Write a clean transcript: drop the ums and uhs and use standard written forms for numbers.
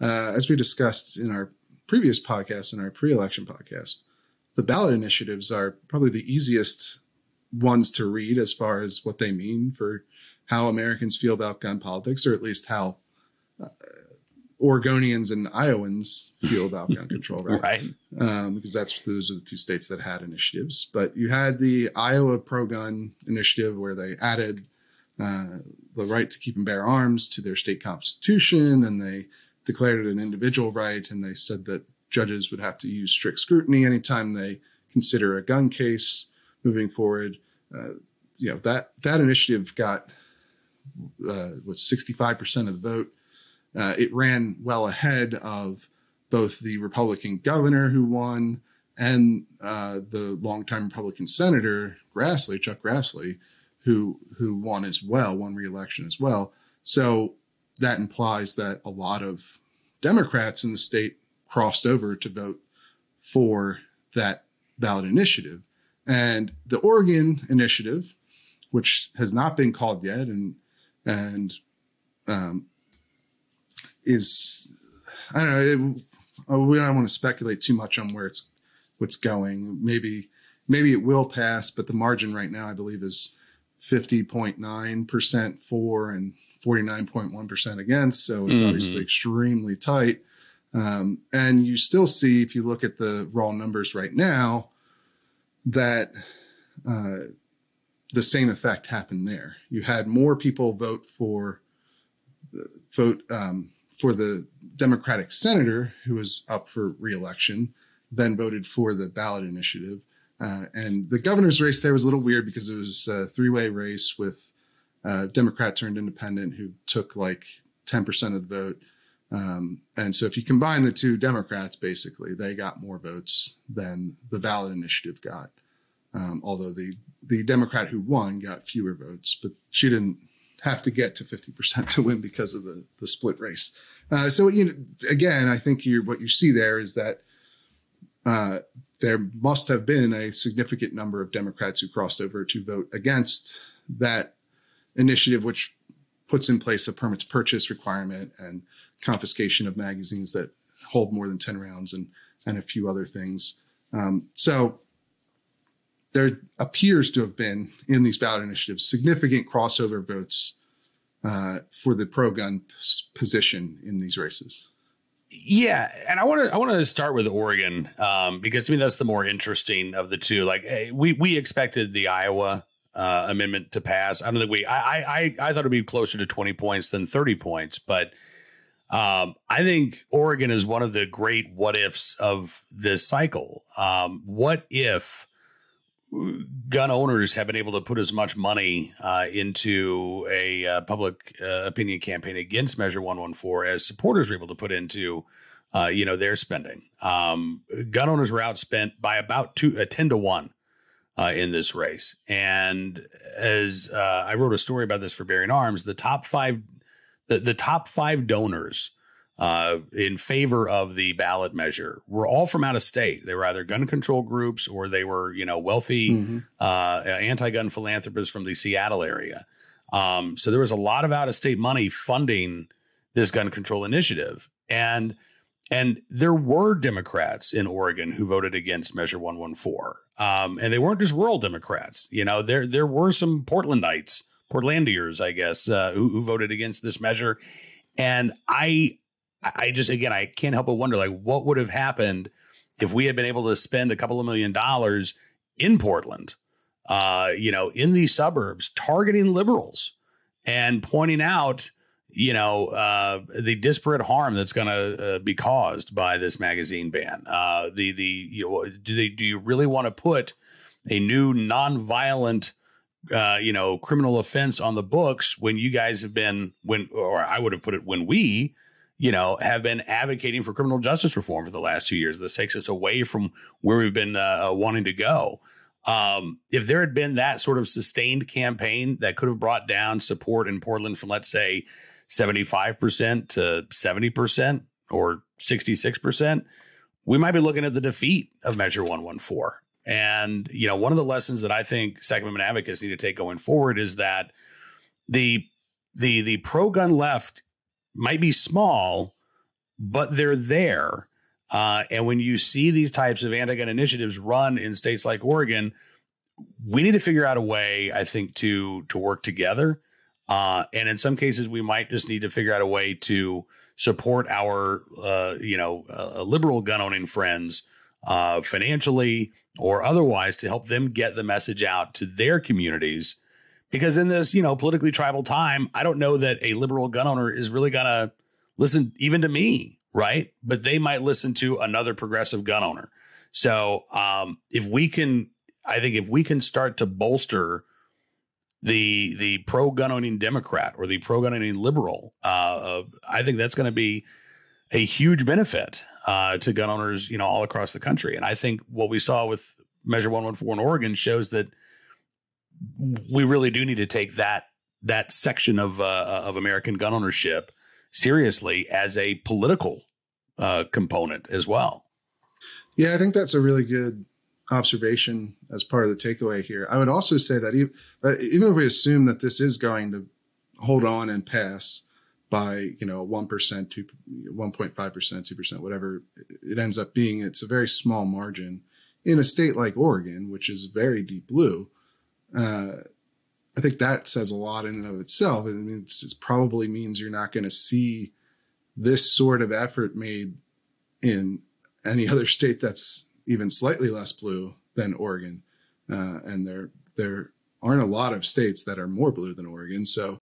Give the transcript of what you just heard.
as we discussed in our previous podcast, in our pre-election podcast, the ballot initiatives are probably the easiest ones to read as far as what they mean for how Americans feel about gun politics, or at least how Oregonians and Iowans feel about gun control, right? Because those are the two states that had initiatives. But you had the Iowa pro-gun initiative where they added the right to keep and bear arms to their state constitution, and they declared it an individual right, and they said that judges would have to use strict scrutiny anytime they consider a gun case moving forward. That initiative got 65% of the vote. It ran well ahead of both the Republican governor who won and the longtime Republican senator Chuck Grassley, who won re-election as well. So that implies that a lot of Democrats in the state crossed over to vote for that ballot initiative. And the Oregon initiative, which has not been called yet, and is, I don't know, we don't want to speculate too much on what's going. Maybe it will pass, but the margin right now, I believe, is 50.9% for and 49.1% against. So it's obviously extremely tight. And you still see, if you look at the raw numbers right now, that the same effect happened there. You had more people vote for the Democratic senator who was up for re-election than voted for the ballot initiative. And the governor's race there was a little weird because it was a three-way race with Democrat turned independent who took like 10% of the vote. And so if you combine the two Democrats, basically, they got more votes than the ballot initiative got. Although the Democrat who won got fewer votes, but she didn't have to get to 50% to win because of the split race. So, again, I think what you see there is that there must have been a significant number of Democrats who crossed over to vote against that initiative, which puts in place a permit to purchase requirement and confiscation of magazines that hold more than 10 rounds and a few other things. So there appears to have been, in these ballot initiatives, significant crossover votes for the pro-gun position in these races. Yeah, and I want to start with Oregon because to me that's the more interesting of the two. Like, we expected the Iowa amendment to pass. I don't think I thought it'd be closer to 20 points than 30 points, but I think Oregon is one of the great what ifs of this cycle. What if gun owners have been able to put as much money into a public opinion campaign against Measure 114 as supporters were able to put into, their spending? Gun owners were outspent by about 10 to 1 in this race. And as I wrote a story about this for Bearing Arms, the top five donors in favor of the ballot measure were all from out of state. They were either gun control groups or they were, wealthy anti-gun philanthropists from the Seattle area. So there was a lot of out of state money funding this gun control initiative. And there were Democrats in Oregon who voted against Measure 114. And they weren't just rural Democrats. There were some Portlandiers, I guess, who voted against this measure. And I can't help but wonder, like, what would have happened if we had been able to spend a couple of $1 million in Portland, in these suburbs, targeting liberals and pointing out, the disparate harm that's going to be caused by this magazine ban. Do you really want to put a new nonviolent criminal offense on the books when you guys have been when we have been advocating for criminal justice reform for the last 2 years? This takes us away from where we've been wanting to go. If there had been that sort of sustained campaign that could have brought down support in Portland from, let's say, 75% to 70% or 66%, we might be looking at the defeat of Measure 114. And, one of the lessons that I think Second Amendment advocates need to take going forward is that the pro-gun left might be small, but they're there. And when you see these types of anti-gun initiatives run in states like Oregon, we need to figure out a way, I think, to work together. And in some cases, we might just need to figure out a way to support our, liberal gun owning friends financially or otherwise to help them get the message out to their communities. Because in this, politically tribal time, I don't know that a liberal gun owner is really going to listen even to me, right? But they might listen to another progressive gun owner. So if we can start to bolster the pro-gun owning Democrat or the pro-gun owning liberal, I think that's going to be a huge benefit to gun owners, all across the country. And I think what we saw with Measure 114 in Oregon shows that we really do need to take that section of American gun ownership seriously as a political component as well. Yeah, I think that's a really good observation as part of the takeaway here. I would also say that even if we assume that this is going to hold on and pass by 1%, 1.5%, 2%, whatever it ends up being, it's a very small margin in a state like Oregon, which is very deep blue. I think that says a lot in and of itself. I mean, it probably means you're not going to see this sort of effort made in any other state that's even slightly less blue than Oregon. And there aren't a lot of states that are more blue than Oregon. So